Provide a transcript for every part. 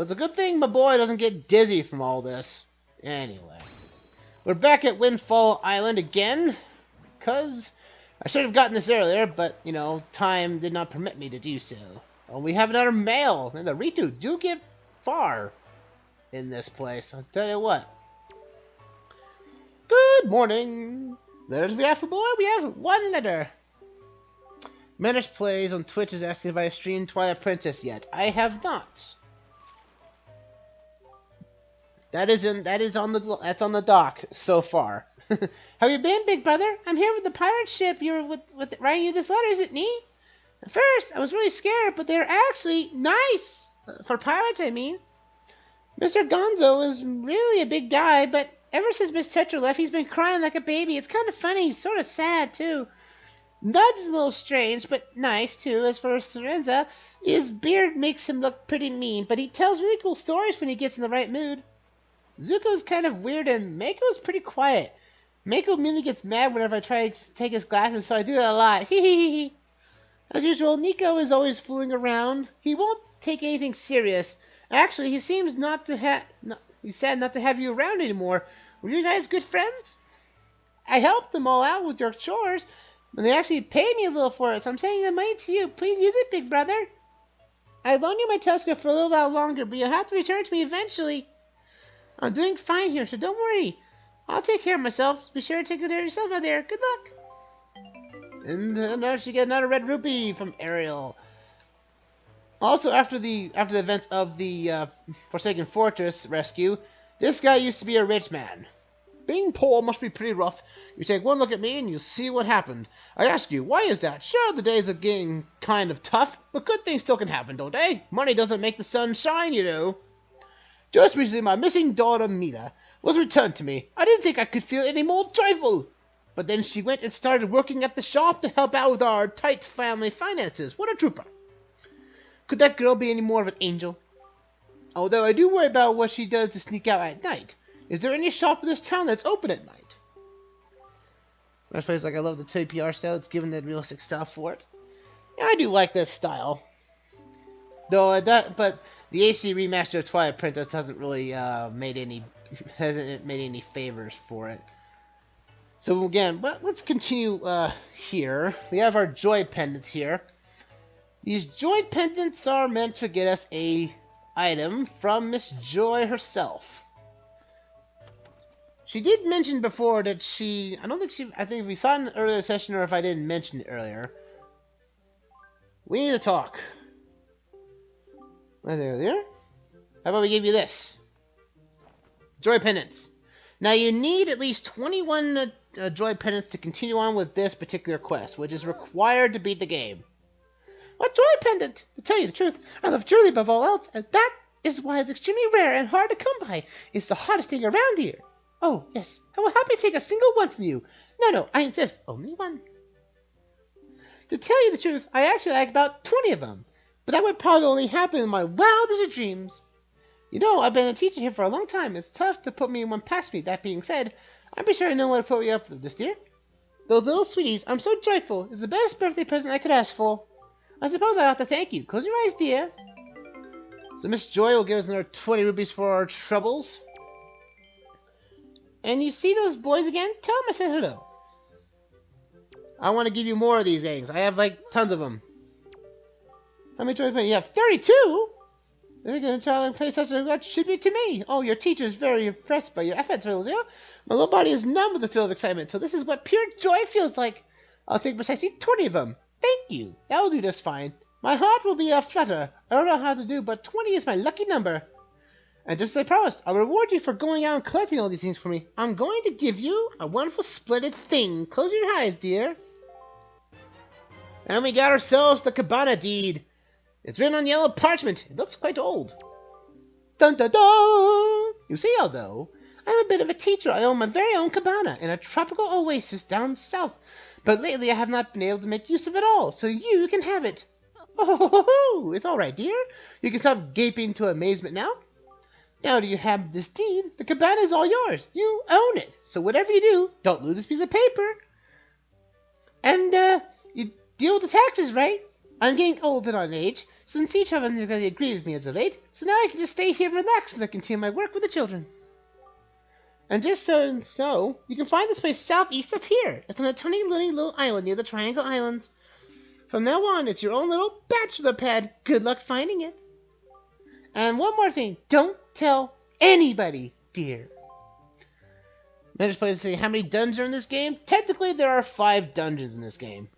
Well, it's a good thing my boy doesn't get dizzy from all this. Anyway, we're back at Windfall Island again, because I should have gotten this earlier, but, you know, time did not permit me to do so. Well, we have another mail, and the Ritu do get far in this place, I'll tell you what. Good morning. Letters we have for boy, we have one letter. Manish Plays on Twitch is asking if I have streamed Twilight Princess yet. I have not. That's on the dock so far. Have you been, big brother? I'm here with the pirate ship. You were with writing you this letter, is it me? At first, I was really scared, but they're actually nice for pirates. I mean, Mr. Gonzo is really a big guy, but ever since Miss Tetra left, he's been crying like a baby. It's kind of funny. He's sort of sad too. Nudge is a little strange, but nice too. As for Serenza, his beard makes him look pretty mean, but he tells really cool stories when he gets in the right mood. Zuko's kind of weird, and Mako's pretty quiet. Mako mainly gets mad whenever I try to take his glasses, so I do that a lot. Hee. As usual, Nico is always fooling around. He won't take anything serious. Actually, he seems he's sad not to have you around anymore. Were you guys good friends? I helped them all out with your chores, but they actually paid me a little for it, so I'm sending the money to you. Please use it, big brother. I loan you my telescope for a little while longer, but you'll have to return it to me eventually. I'm doing fine here, so don't worry. I'll take care of myself. Be sure to take good care of yourself out there. Good luck. And now she get another red rupee from Ariel. Also, after the events of the Forsaken Fortress rescue, this guy used to be a rich man. Being poor must be pretty rough. You take one look at me and you'll see what happened. I ask you, why is that? Sure, the days are getting kind of tough, but good things still can happen, don't they? Money doesn't make the sun shine, you know. Just recently, my missing daughter, Mila, was returned to me. I didn't think I could feel any more joyful. But then she went and started working at the shop to help out with our tight family finances. What a trooper. Could that girl be any more of an angel? Although I do worry about what she does to sneak out at night. Is there any shop in this town that's open at night? My phrase, like, I love the TPR style. It's given that realistic style for it. Yeah, I do like that style. But the HD remaster of Twilight Princess hasn't really made any favors for it. So again, but let's continue here. We have our joy pendants here. These joy pendants are meant to get us a item from Miss Joy herself. She did mention before that I think if we saw it in an earlier session or if I didn't mention it earlier. We need to talk. There. How about we give you this? Joy pendants. Now you need at least 21 joy pendants to continue on with this particular quest, which is required to beat the game. What joy pendant? To tell you the truth, I love jewelry above all else, and that is why it's extremely rare and hard to come by. It's the hottest thing around here. Oh, yes, I will happily take a single one from you. No, I insist, only one. To tell you the truth, I actually like about 20 of them. But that would probably only happen in my wildest of dreams. You know, I've been a teacher here for a long time. It's tough to put me one past me. That being said, I'm pretty sure I know what to put you up with this, dear. Those little sweeties, I'm so joyful. It's the best birthday present I could ask for. I suppose I have to thank you. Close your eyes, dear. So Miss Joy will give us another 20 rupees for our troubles. And you see those boys again? Tell them I said hello. I want to give you more of these eggs. I have, like, tons of them. How many joy pendants? You have 32? They're going to try and pay such a tribute to me. Oh, your teacher is very impressed by your efforts, little dear. My little body is numb with the thrill of excitement, so this is what pure joy feels like. I'll take precisely 20 of them. Thank you. That will do just fine. My heart will be a flutter. I don't know how to do, but 20 is my lucky number. And just as I promised, I'll reward you for going out and collecting all these things for me. I'm going to give you a wonderful splendid thing. Close your eyes, dear. And we got ourselves the Cabana deed. It's written on yellow parchment. It looks quite old. Dun dun dun! You see, although, I'm a bit of a teacher. I own my very own cabana in a tropical oasis down south. But lately I have not been able to make use of it all, so you can have it. Oh, it's all right, dear. You can stop gaping to amazement now. Now that you have this deed, the cabana is all yours. You own it. So whatever you do, don't lose this piece of paper. And, you deal with the taxes, right? I'm getting old and on age, Since each of them has agreed with me as of late, so now I can just stay here and relax as I continue my work with the children. And just so, you can find this place southeast of here. It's on a tiny little island near the Triangle Islands. From now on, it's your own little bachelor pad. Good luck finding it. And one more thing, don't tell anybody, dear. I just play to say how many dungeons are in this game. Technically, there are 5 dungeons in this game.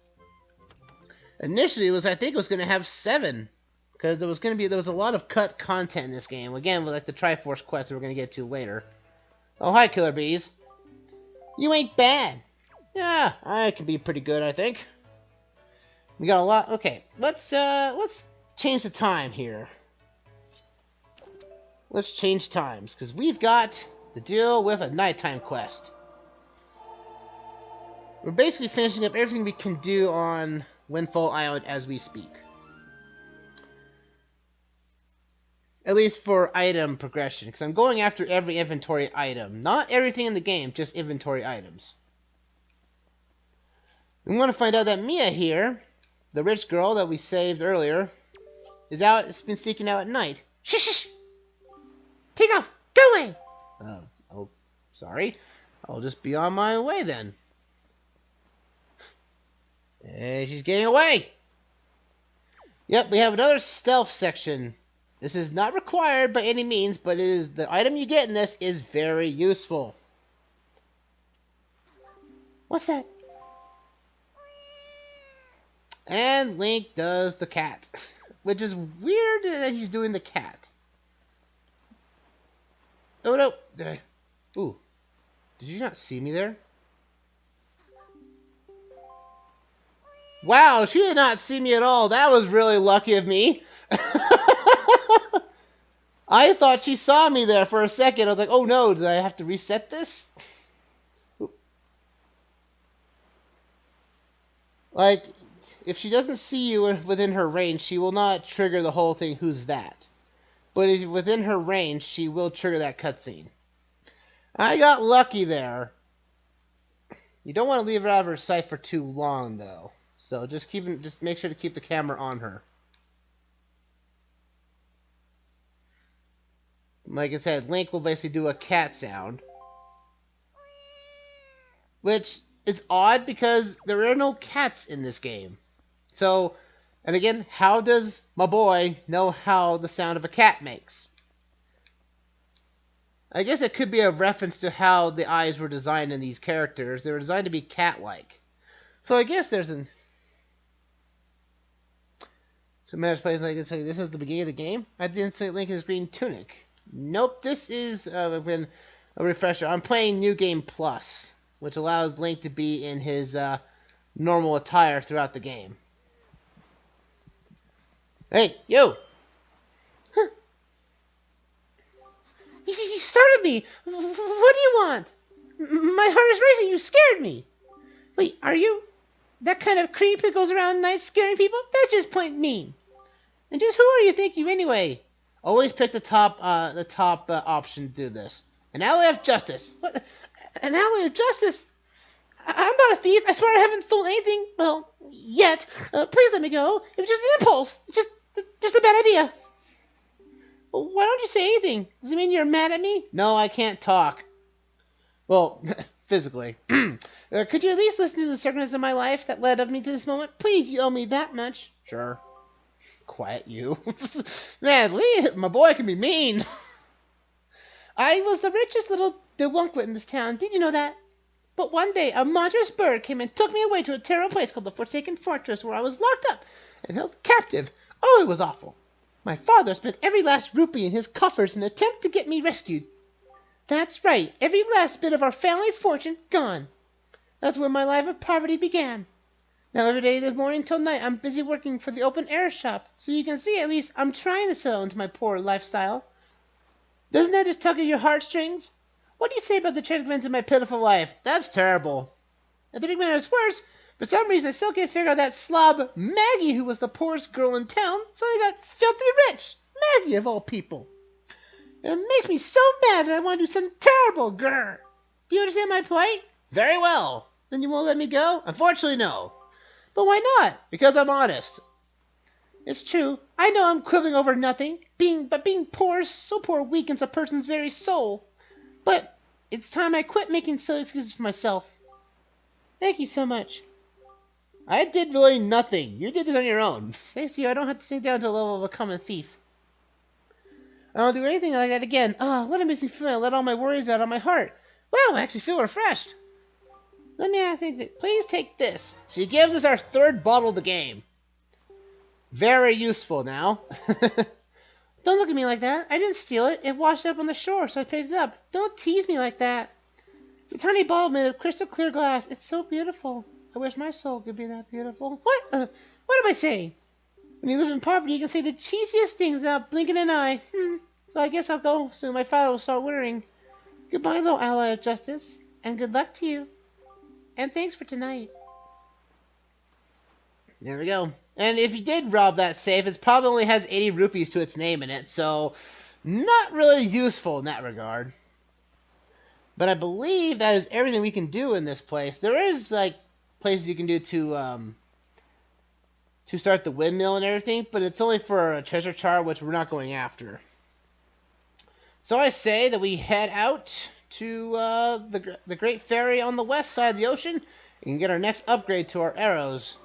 Initially, I think it was going to have 7. Because there was a lot of cut content in this game. Again, with like the Triforce quest that we're going to get to later. Oh, hi, Killer Bees. You ain't bad. Yeah, I can be pretty good, I think. We got a lot. Okay, let's change the time here. Let's change times, because we've got to deal with a nighttime quest. We're basically finishing up everything we can do on Windfall Island as we speak. At least for item progression, because I'm going after every inventory item. Not everything in the game, just inventory items. We want to find out that Mia here, the rich girl that we saved earlier, has been sneaking out at night. Shh! Take off! Go away! Oh, sorry. I'll just be on my way then. Hey, she's getting away! Yep, we have another stealth section. This is not required by any means, but the item you get in this is very useful. What's that? And Link does the cat. Which is weird that he's doing the cat. Oh no! Ooh. Did you not see me there? Wow, she did not see me at all. That was really lucky of me. I thought she saw me there for a second. I was like, oh no, did I have to reset this? Like, if she doesn't see you within her range, she will not trigger the whole thing, who's that? But if within her range, she will trigger that cutscene. I got lucky there. You don't want to leave her out of her sight for too long, though. So just make sure to keep the camera on her. Like I said, Link will basically do a cat sound. Which is odd because there are no cats in this game. So, and again, how does Mah Boy know how the sound of a cat makes? I guess it could be a reference to how the eyes were designed in these characters. They were designed to be cat-like. So I guess there's an... So Match plays like this is the beginning of the game. I didn't say Link in his green tunic. Nope, this is been a refresher. I'm playing New Game Plus, which allows Link to be in his normal attire throughout the game. Hey, you! Huh. You startled me! What do you want? My heart is racing, you scared me! Wait, are you that kind of creep who goes around at night scaring people? That's just plain mean. And just who are you thinking anyway? Always pick the top option to do this. An ally of justice. What? An ally of justice? I'm not a thief. I swear I haven't stolen anything. Well, yet. Please let me go. It was just an impulse. Just a bad idea. Well, why don't you say anything? Does it mean you're mad at me? No, I can't talk. Well, physically. Could you at least listen to the circumstances of my life that led up me to this moment? Please, you owe me that much. Sure. Quiet you. Man, Mah Boy can be mean. I was the richest little delinquent in this town. Did you know that? But one day, a monstrous bird came and took me away to a terrible place called the Forsaken Fortress, where I was locked up and held captive. Oh, it was awful. My father spent every last rupee in his coffers in an attempt to get me rescued. That's right, every last bit of our family fortune gone. That's where my life of poverty began. Now every day this morning till night I'm busy working for the open air shop, so you can see at least I'm trying to settle into my poor lifestyle. Doesn't that just tug at your heartstrings? What do you say about the tragic events of my pitiful life? That's terrible. And to make matters worse, for some reason I still can't figure out that slob Maggie who was the poorest girl in town, so I got filthy rich. Maggie of all people. It makes me so mad that I want to do something terrible, grr. Do you understand my plight? Very well. Then you won't let me go? Unfortunately, no. But why not? Because I'm honest. It's true. I know I'm quibbling over nothing. But being poor, so poor, weakens a person's very soul. But it's time I quit making silly excuses for myself. Thank you so much. I did really nothing. You did this on your own. Thanks to you, I don't have to sink down to the level of a common thief. I don't do anything like that again. Ah, what a amazing feeling. I let all my worries out on my heart. Wow, I actually feel refreshed. Let me ask you, please take this. She gives us our third bottle of the game. Very useful now. Don't look at me like that. I didn't steal it. It washed up on the shore, so I picked it up. Don't tease me like that. It's a tiny bottle made of crystal clear glass. It's so beautiful. I wish my soul could be that beautiful. What am I saying? When you live in poverty, you can say the cheesiest things without blinking an eye. So I guess I'll go soon. My father will start worrying. Goodbye, little ally of justice. And good luck to you. And thanks for tonight. There we go. And if you did rob that safe, it probably only has 80 rupees to its name in it, so not really useful in that regard. But I believe that is everything we can do in this place. There is, like, places you can do to start the windmill and everything, but it's only for a treasure chart, which we're not going after. So I say that we head out to the Great Ferry on the west side of the ocean and get our next upgrade to our arrows.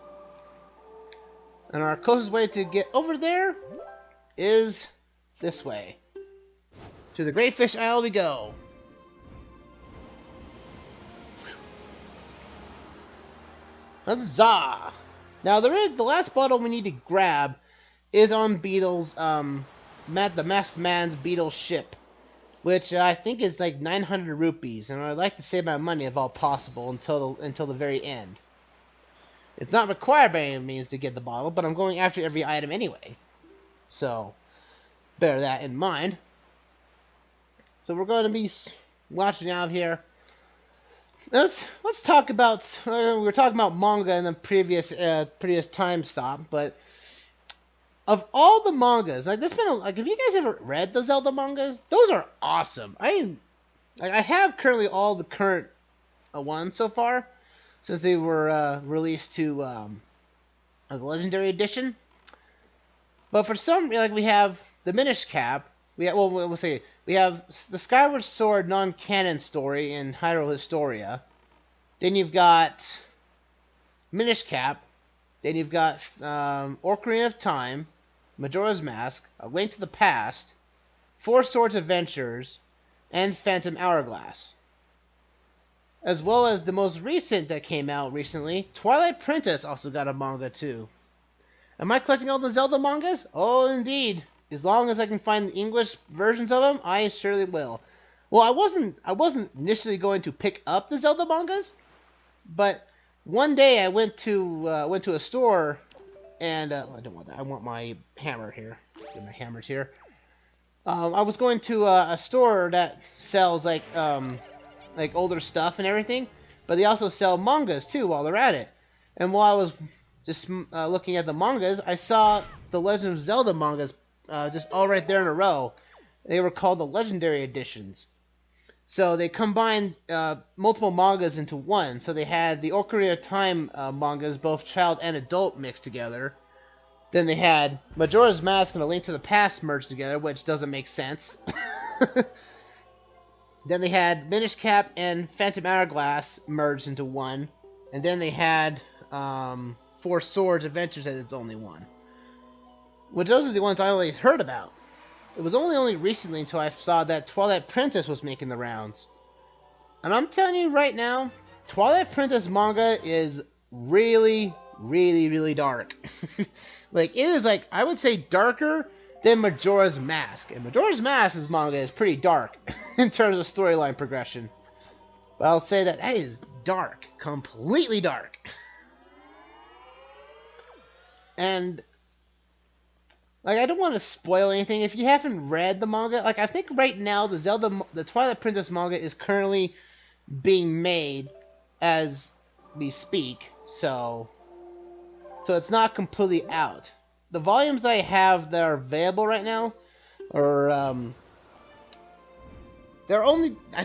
And our closest way to get over there is this way. To the Great Fish Isle we go. Huzzah! Now the last bottle we need to grab is on Beetle's the masked man's Beetle ship, which I think is like 900 rupees, and I'd like to save my money if all possible until the very end. It's not required by any means to get the bottle, but I'm going after every item anyway. So, bear that in mind. So we're going to be watching out here. Let's talk about. We were talking about manga in the previous time stop, but of all the mangas, like there's been have you guys ever read the Zelda mangas? Those are awesome. I have currently all the current ones so far, since they were released to the Legendary Edition. But for some, like we have the Minish Cap. We have the Skyward Sword non-canon story in Hyrule Historia. Then you've got Minish Cap. Then you've got Ocarina of Time, Majora's Mask, A Link to the Past, Four Swords Adventures, and Phantom Hourglass. As well as the most recent that came out recently, Twilight Princess also got a manga too. Am I collecting all the Zelda mangas? Oh, indeed. As long as I can find the English versions of them, I surely will. Well, I wasn't initially going to pick up the Zelda mangas, but one day I went to a store, and I don't want that. I want my hammer here. Get my hammers here. I was going to a store that sells like older stuff and everything, but they also sell mangas too while they're at it. And while I was just looking at the mangas, I saw the Legend of Zelda mangas just all right there in a row. They were called the Legendary Editions. So they combined multiple mangas into one. So they had the Ocarina of Time mangas, both child and adult, mixed together. Then they had Majora's Mask and A Link to the Past merged together, which doesn't make sense. Then they had Minish Cap and Phantom Hourglass merged into one. And then they had Four Swords Adventures as its only one. Which those are the ones I only heard about. It was only recently until I saw that Twilight Princess was making the rounds. And I'm telling you right now, Twilight Princess manga is really, really, really dark. Like, it is like, I would say darker than Majora's Mask. And Majora's Mask's manga is pretty dark in terms of storyline progression. But I'll say that is dark. Completely dark. And like, I don't want to spoil anything. If you haven't read the manga, like, I think right now the Twilight Princess manga is currently being made as we speak, so it's not completely out. The volumes I have that are available right now are I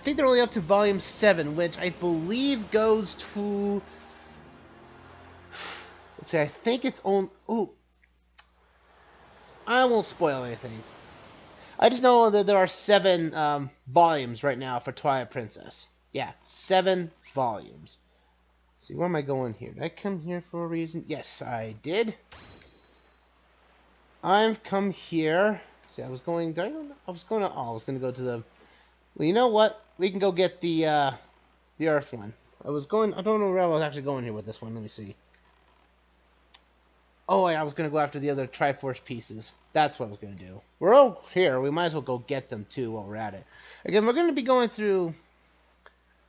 think they're only up to volume 7, which I believe goes to, let's see, I think it's on. Ooh. I won't spoil anything. I just know that there are 7 volumes right now for Twilight Princess. Yeah, 7 volumes. See, where am I going here? Did I come here for a reason? Yes, I did. I've come here. See, I was going. Did I go? I was going to. Oh, I was going to go to the. Well, you know what? We can go get the Earth one. I was going. I don't know where I was actually going here with this one. Let me see. Oh, yeah, I was going to go after the other Triforce pieces. That's what I was going to do. We're all here. We might as well go get them, too, while we're at it. Again, we're going to be going through...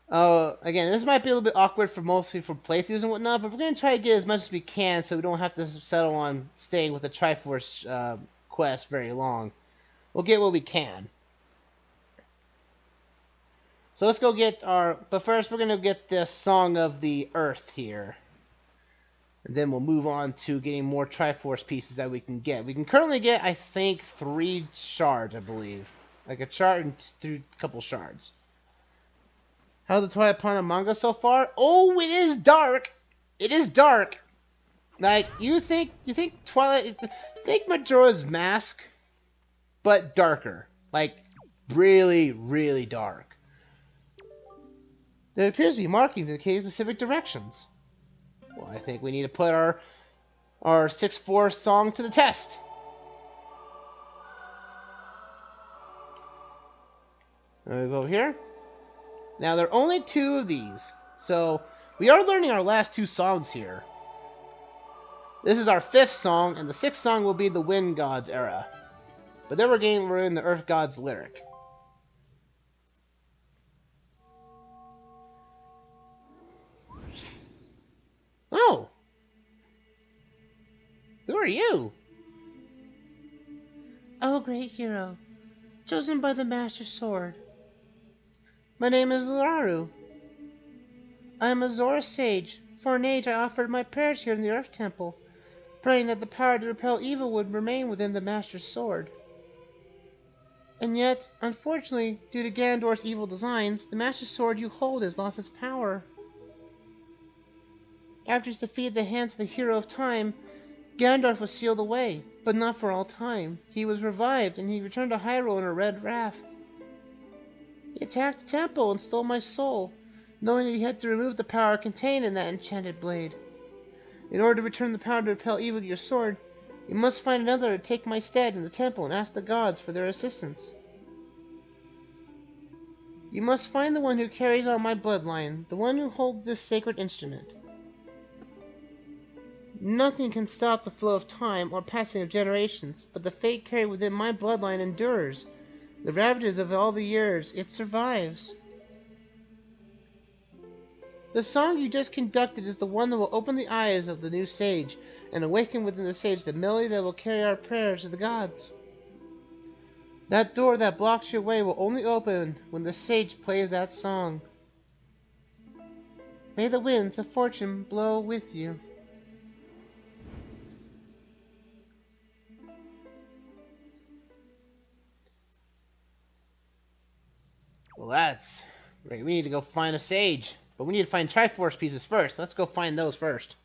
again, this might be a little bit awkward for mostly for playthroughs and whatnot, but we're going to try to get as much as we can so we don't have to settle on staying with the Triforce quest very long. We'll get what we can. So let's go get our... But first, we're going to get the Song of the Earth here. And then we'll move on to getting more Triforce pieces that we can get. We can currently get, I think, 3 shards, I believe. Like a shard and a couple shards. How's the Twilight manga so far? Oh, it is dark! It is dark! Like, you think Twilight... You think Majora's Mask, but darker. Like, really, really dark. There appears to be markings indicating specific directions. Well, I think we need to put our 6-4 song to the test. We go over here. Now, there are only 2 of these. So, we are learning our last 2 songs here. This is our 5th song, and the 6th song will be the Wind Gods era. But then we're in the Earth Gods lyric. Oh! Who are you? Oh, great hero, chosen by the Master Sword. My name is Laru. I am a Zora sage. For an age I offered my prayers here in the Earth Temple, praying that the power to repel evil would remain within the Master's Sword. And yet, unfortunately, due to Ganondorf's evil designs, the Master's Sword you hold has lost its power. After his defeat at the hands of the Hero of Time, Ganondorf was sealed away, but not for all time. He was revived, and he returned to Hyrule in a red wrath. He attacked the temple and stole my soul, knowing that he had to remove the power contained in that enchanted blade. In order to return the power to repel evil to your sword, you must find another to take my stead in the temple and ask the gods for their assistance. You must find the one who carries on my bloodline, the one who holds this sacred instrument. Nothing can stop the flow of time or passing of generations, but the fate carried within my bloodline endures. The ravages of all the years, it survives. The song you just conducted is the one that will open the eyes of the new sage, and awaken within the sage the melody that will carry our prayers to the gods. That door that blocks your way will only open when the sage plays that song. May the winds of fortune blow with you. Well, that's right. We need to go find a sage, but we need to find Triforce pieces first. Let's go find those first.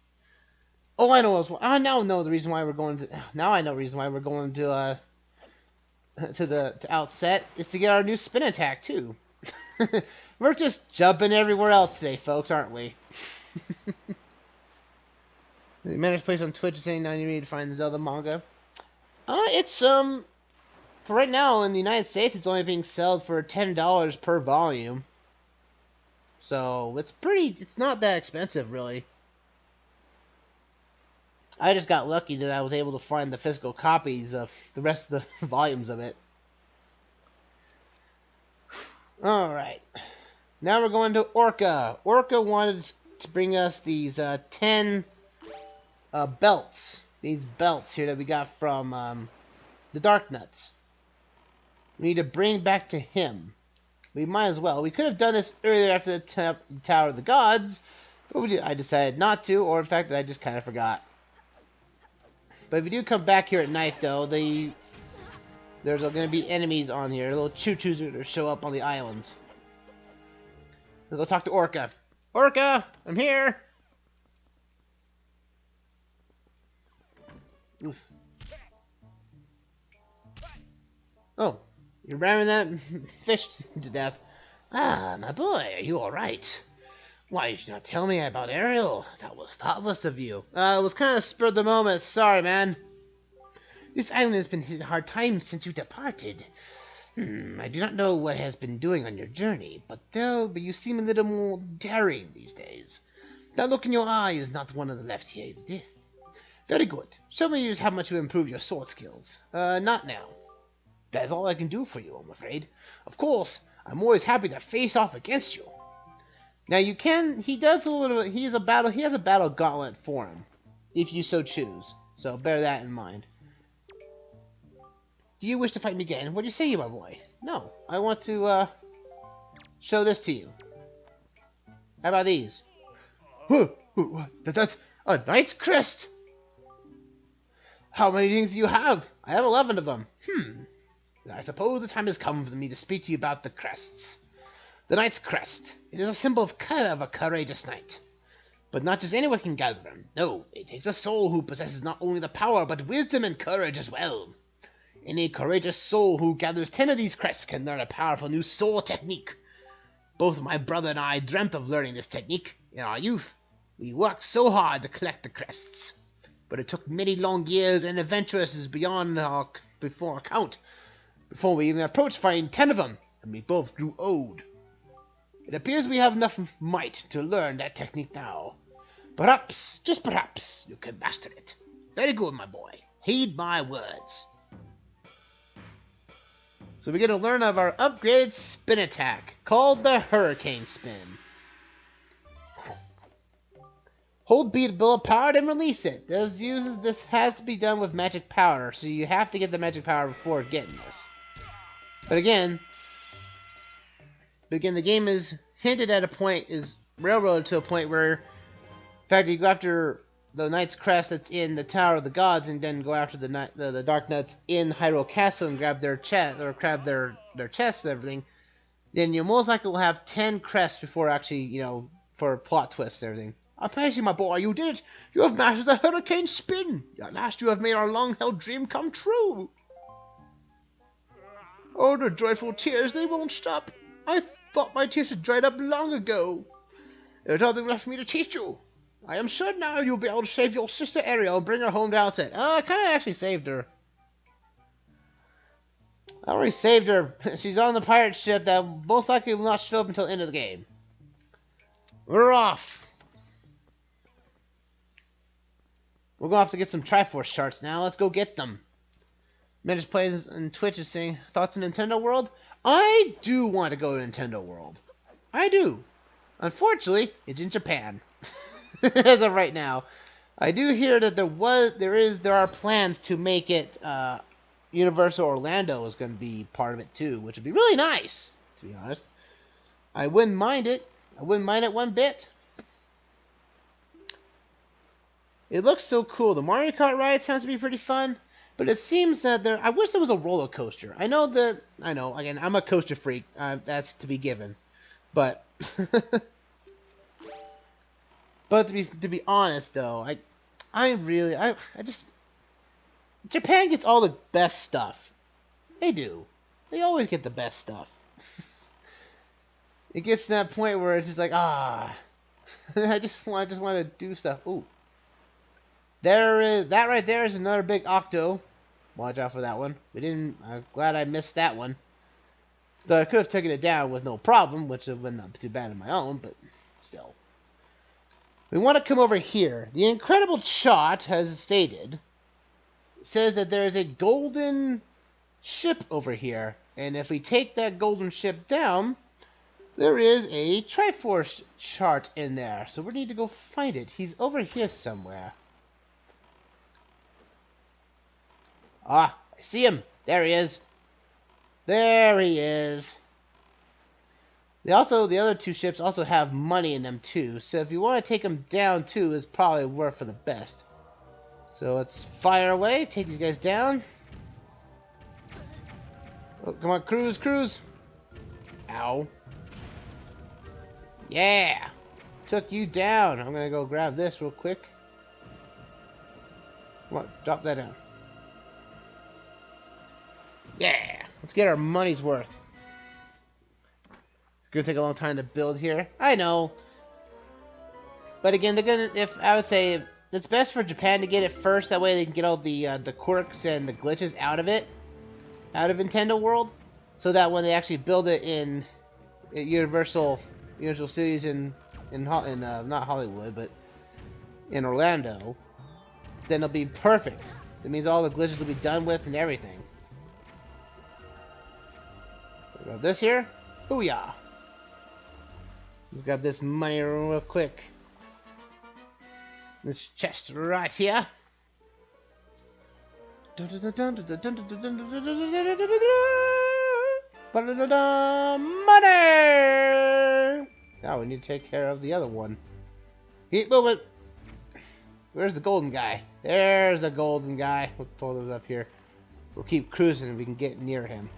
Oh, I know. I now know the reason why we're going to. Now I know the reason why we're going to Outset is to get our new spin attack too. We're just jumping everywhere else today, folks, aren't we? The managed place on Twitch is saying now you need to find the Zelda manga. It's for right now in the United States, it's only being sold for $10 per volume. So it's not that expensive, really. I just got lucky that I was able to find the physical copies of the rest of the volumes of it. Alright. Now we're going to Orca. Orca wanted to bring us these 10 belts. These belts here that we got from the Dark Nuts. We need to bring back to him. We might as well. We could have done this earlier after the Tower of the Gods, but I decided not to, or in fact, I just kind of forgot. But if you do come back here at night, though, there's going to be enemies on here. Little choo-choos are going to show up on the islands. Let's go talk to Orca. Orca, I'm here! Oof. Oh, you're ramming that fish to death. Ah, my boy, are you alright? Why did you not tell me about Ariel? That was thoughtless of you. It was kind of spur of the moment. Sorry, man. This island has been hit a hard time since you departed. I do not know what has been doing on your journey, but you seem a little more daring these days. That look in your eye is not one of the left here. This. Very good. Show me just how much you improved your sword skills. Not now. That is all I can do for you, I'm afraid. Of course, I'm always happy to face off against you. Now you can. He has a battle gauntlet for him, if you so choose. So bear that in mind. Do you wish to fight me again? What do you say, my boy? No, I want to show this to you. How about these? That's a knight's crest. How many things do you have? I have 11 of them. I suppose the time has come for me to speak to you about the crests. The knight's crest. It is a symbol of a courageous knight. But not just anyone can gather them. No, it takes a soul who possesses not only the power, but wisdom and courage as well. Any courageous soul who gathers 10 of these crests can learn a powerful new soul technique. Both my brother and I dreamt of learning this technique in our youth. We worked so hard to collect the crests. But it took many long years and adventures beyond our count before we even approached finding 10 of them, and we both grew old. It appears we have enough might to learn that technique now. Perhaps, just perhaps, you can master it. Very good, my boy. Heed my words. So we're going to learn of our upgraded spin attack, called the Hurricane Spin. Hold B to build up power and release it. This has to be done with magic powder, so you have to get the magic power before getting this. But again, the game is hinted at is railroaded to a point where, in fact, you go after the Knight's Crest that's in the Tower of the Gods, and then go after the Dark Knights in Hyrule Castle and grab their chest, or grab their chests and everything. Then you most likely will have 10 crests before actually, for plot twists and everything. Amazing, my boy, you did it! You have mastered the Hurricane Spin! At last you have made our long-held dream come true! Oh, the joyful tears, they won't stop! I thought my tears had dried up long ago! There's nothing left for me to teach you! I am sure now you'll be able to save your sister Ariel and bring her home to Outset. I kind of actually saved her. I already saved her. She's on the pirate ship that most likely will not show up until the end of the game. We're off! We're going to have to get some Triforce charts now. Let's go get them. Managed plays on Twitch is saying, thoughts on Nintendo World? I do want to go to Nintendo World. I do. Unfortunately, it's in Japan. As of right now. I do hear that there are plans to make it Universal Orlando is going to be part of it too, which would be really nice, to be honest. I wouldn't mind it. I wouldn't mind it one bit. It looks so cool. The Mario Kart ride sounds to be pretty fun, but it seems that I wish there was a roller coaster. I know, again, I'm a coaster freak. That's to be given. But, but to be honest, though, Japan gets all the best stuff. They do. They always get the best stuff. It gets to that point where it's just like, I just want to do stuff. Ooh. That right there is another big octo. Watch out for that one. I'm glad I missed that one. Though I could have taken it down with no problem, which would not be too bad on my own, but still. We want to come over here. The Incredible Shot has stated, says that there is a golden ship over here, and if we take that golden ship down, there is a Triforce chart in there. So we need to go find it. He's over here somewhere. Ah, I see him. There he is. There he is. The other two ships also have money in them too. So if you want to take them down too, it's probably worth for the best. So let's fire away. Take these guys down. Oh, come on, cruise, cruise. Ow. Yeah. Took you down. I'm gonna go grab this real quick. Come on, drop that down. Yeah. Let's get our money's worth. It's gonna take a long time to build here. I know. But again, they're gonna. If I would say it's best for Japan to get it first. That way they can get all the quirks and the glitches out of it, out of Nintendo World, so that when they actually build it in Universal Cities in not Hollywood, but in Orlando, then it'll be perfect. That means all the glitches will be done with and everything. Grab this here. Booyah! Let's grab this money real quick. This chest right here. Money! Now we need to take care of the other one. Keep moving. Where's the golden guy? There's the golden guy. We'll pull those up here. We'll keep cruising and we can get near him.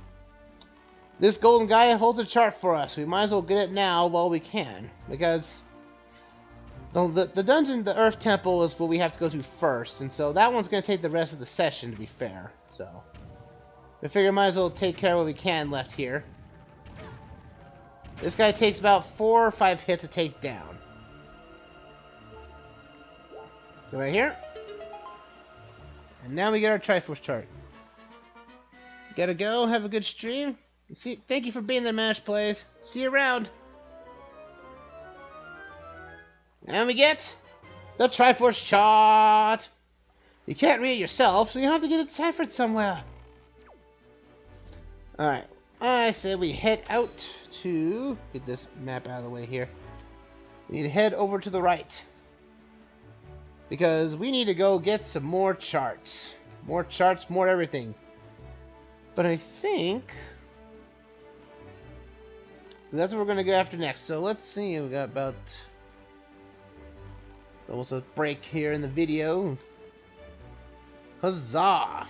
This golden guy holds a chart for us. We might as well get it now while we can. Because the dungeon, the Earth Temple, is what we have to go to first. And so that one's going to take the rest of the session, to be fair. So we figure might as well take care of what we can left here. This guy takes about 4 or 5 hits to take down. Go right here. And now we get our Triforce chart. Gotta go. Have a good stream. See, thank you for being there, Mash Plays. See you around. And we get the Triforce chart. You can't read it yourself, so you have to get it deciphered somewhere. Alright. I say we head out to... Get this map out of the way here. We need to head over to the right. Because we need to go get some more charts. More charts, more everything. But I think... that's what we're going to go after next. So let's see. We got about... It's almost a break here in the video. Huzzah!